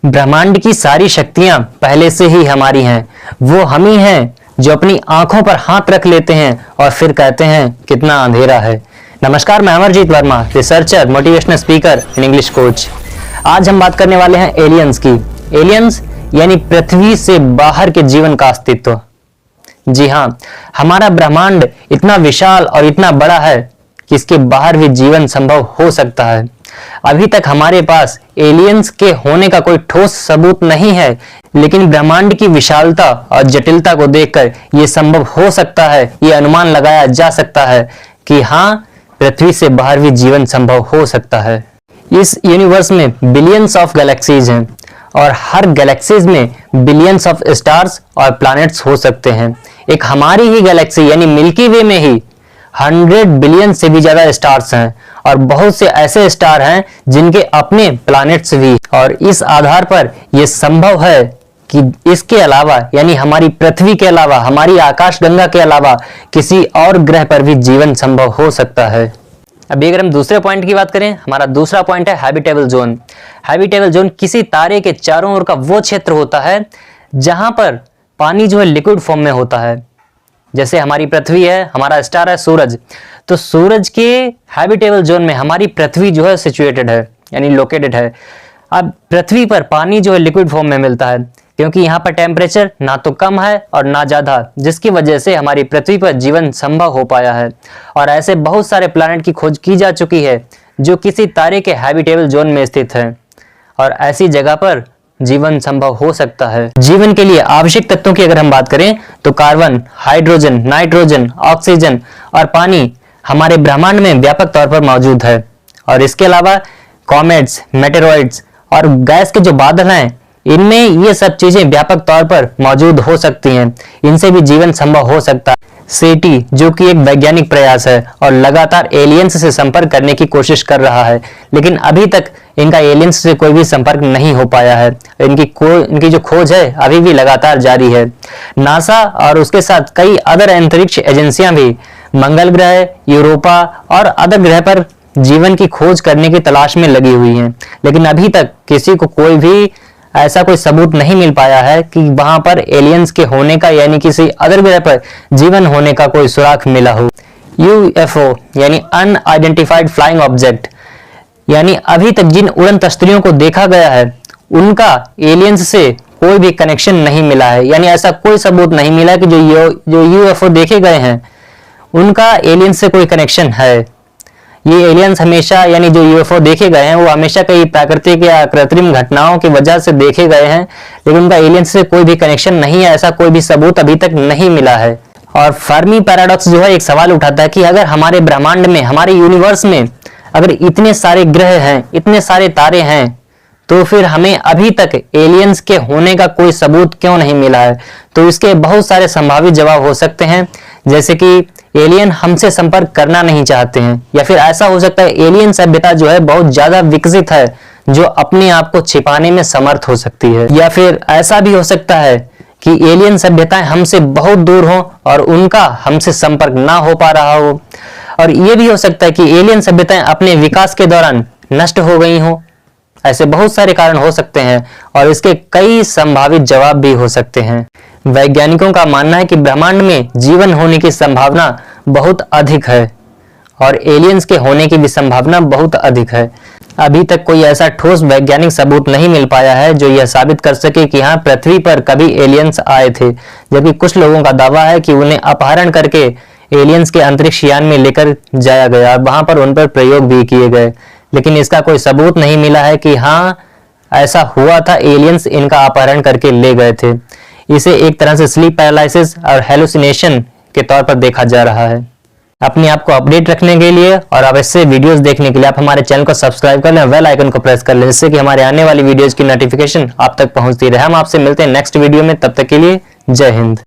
ब्रह्मांड की सारी शक्तियां पहले से ही हमारी हैं। वो हम ही हैं जो अपनी आंखों पर हाथ रख लेते हैं और फिर कहते हैं कितना अंधेरा है। नमस्कार, मैं Amarjeet Verma, researcher, motivational speaker and English coach. आज हम बात करने वाले हैं एलियंस की। एलियंस यानी पृथ्वी से बाहर के जीवन का अस्तित्व। जी हाँ, हमारा ब्रह्मांड इतना विशाल और इतना बड़ा है कि इसके बाहर भी जीवन संभव हो सकता है। अभी तक हमारे पास एलियंस के होने का कोई ठोस सबूत नहीं है, लेकिन ब्रह्मांड की विशालता और जटिलता को देखकर यह संभव हो सकता है, ये अनुमान लगाया जा सकता है कि हाँ, पृथ्वी से बाहर भी जीवन संभव हो सकता है। इस यूनिवर्स में बिलियंस ऑफ गैलेक्सीज हैं और हर गैलेक्सीज में बिलियंस ऑफ स्टार्स और प्लैनेट्स हो सकते हैं। एक हमारी ही गैलेक्सी यानी मिल्की वे में ही 100 बिलियन से भी ज्यादा स्टार्स हैं और बहुत से ऐसे स्टार हैं जिनके अपने प्लैनेट्स भी। और इस आधार पर यह संभव है कि इसके अलावा यानी हमारी पृथ्वी के अलावा, हमारी आकाशगंगा के अलावा किसी और ग्रह पर भी जीवन संभव हो सकता है। अभी अगर हम दूसरे पॉइंट की बात करें, हमारा दूसरा पॉइंट है हैबिटेबल जोन। हैबिटेबल जोन किसी तारे के चारों ओर का वो क्षेत्र होता है जहां पर पानी जो है लिक्विड फॉर्म में होता है। जैसे हमारी पृथ्वी है, हमारा स्टार है सूरज, तो सूरज के हैबिटेबल जोन में हमारी पृथ्वी जो है सिचुएटेड है यानी लोकेटेड है। अब पृथ्वी पर पानी जो है लिक्विड फॉर्म में मिलता है क्योंकि यहाँ पर टेम्परेचर ना तो कम है और ना ज़्यादा, जिसकी वजह से हमारी पृथ्वी पर जीवन संभव हो पाया है। और ऐसे बहुत सारे प्लैनेट की खोज की जा चुकी है जो किसी तारे के हैबिटेबल जोन में स्थित है और ऐसी जगह पर जीवन संभव हो सकता है। जीवन के लिए आवश्यक तत्वों की अगर हम बात करें तो कार्बन, हाइड्रोजन, नाइट्रोजन, ऑक्सीजन और पानी हमारे ब्रह्मांड में व्यापक तौर पर मौजूद है। और इसके अलावा कॉमेट्स, मेटेरॉइड्स और गैस के जो बादल हैं, इनमें ये सब चीजें व्यापक तौर पर मौजूद हो सकती हैं। इनसे भी जीवन संभव हो सकता है। सेटी जो कि एक वैज्ञानिक प्रयास है और लगातार एलियंस से संपर्क करने की कोशिश कर रहा है, लेकिन अभी तक इनका एलियंस से कोई भी संपर्क नहीं हो पाया है। इनकी जो खोज है अभी भी लगातार जारी है। नासा और उसके साथ कई अदर अंतरिक्ष एजेंसियां भी मंगल ग्रह, यूरोपा और अदर ग्रह पर जीवन की खोज करने की तलाश में लगी हुई हैं, लेकिन अभी तक किसी को कोई भी ऐसा कोई सबूत नहीं मिल पाया है कि वहां पर एलियंस के होने का यानी किसी अदर ग्रह पर जीवन होने का कोई सुराग मिला हो। यूएफओ यानी अनआइडेंटिफाइड फ्लाइंग ऑब्जेक्ट, यानी अभी तक जिन उड़न तस्तरियों को देखा गया है उनका एलियंस से कोई भी कनेक्शन नहीं मिला है। यानी ऐसा कोई सबूत नहीं मिला कि जो यूएफओ देखे गए हैं उनका एलियंस से कोई कनेक्शन है। ये एलियंस हमेशा यानी जो यूएफओ देखे गए हैं वो हमेशा कई प्राकृतिक या कृत्रिम घटनाओं की वजह से देखे गए हैं, लेकिन उनका एलियंस से कोई भी कनेक्शन नहीं है। ऐसा कोई भी सबूत अभी तक नहीं मिला है। और फर्मी पैराडॉक्स जो है एक सवाल उठाता है कि अगर हमारे ब्रह्मांड में, हमारे यूनिवर्स में अगर इतने सारे ग्रह हैं, इतने सारे तारे हैं, तो फिर हमें अभी तक एलियंस के होने का कोई सबूत क्यों नहीं मिला है? तो इसके बहुत सारे संभावित जवाब हो सकते हैं, जैसे कि एलियन हमसे संपर्क करना नहीं चाहते हैं, या फिर ऐसा हो सकता है एलियन सभ्यता जो है बहुत ज्यादा विकसित है जो अपने आप को छिपाने में समर्थ हो सकती है। या फिर ऐसा भी हो सकता है कि एलियन सभ्यताएं हमसे बहुत दूर हो और उनका हमसे संपर्क ना हो पा रहा हो। और यह भी हो सकता है कि एलियन सभ्यताएं अपने विकास के दौरान नष्ट हो गई हो। ऐसे बहुत सारे कारण हो सकते हैं और इसके कई संभावित जवाब भी हो सकते हैं। वैज्ञानिकों का मानना है कि ब्रह्मांड में जीवन होने की संभावना बहुत अधिक है और एलियंस के होने की भी संभावना बहुत अधिक है। अभी तक कोई ऐसा ठोस वैज्ञानिक सबूत नहीं मिल पाया है जो यह साबित कर सके कि हाँ, पृथ्वी पर कभी एलियंस आए थे, जबकि कुछ लोगों का दावा है कि उन्हें अपहरण करके एलियंस के अंतरिक्ष यान में लेकर जाया गया और वहां पर उन पर प्रयोग भी किए गए, लेकिन इसका कोई सबूत नहीं मिला है कि हाँ, ऐसा हुआ था, एलियंस इनका अपहरण करके ले गए थे। इसे एक तरह से स्लीप पैरालिसिस और हेलुसिनेशन के तौर पर देखा जा रहा है। अपने आप को अपडेट रखने के लिए और अवश्य वीडियोस देखने के लिए आप हमारे चैनल को सब्सक्राइब कर लें, बेल आइकन को प्रेस कर लें, जिससे कि हमारे आने वाली वीडियोस की नोटिफिकेशन आप तक पहुंचती रहे। हम आपसे मिलते हैं नेक्स्ट वीडियो में, तब तक के लिए जय हिंद।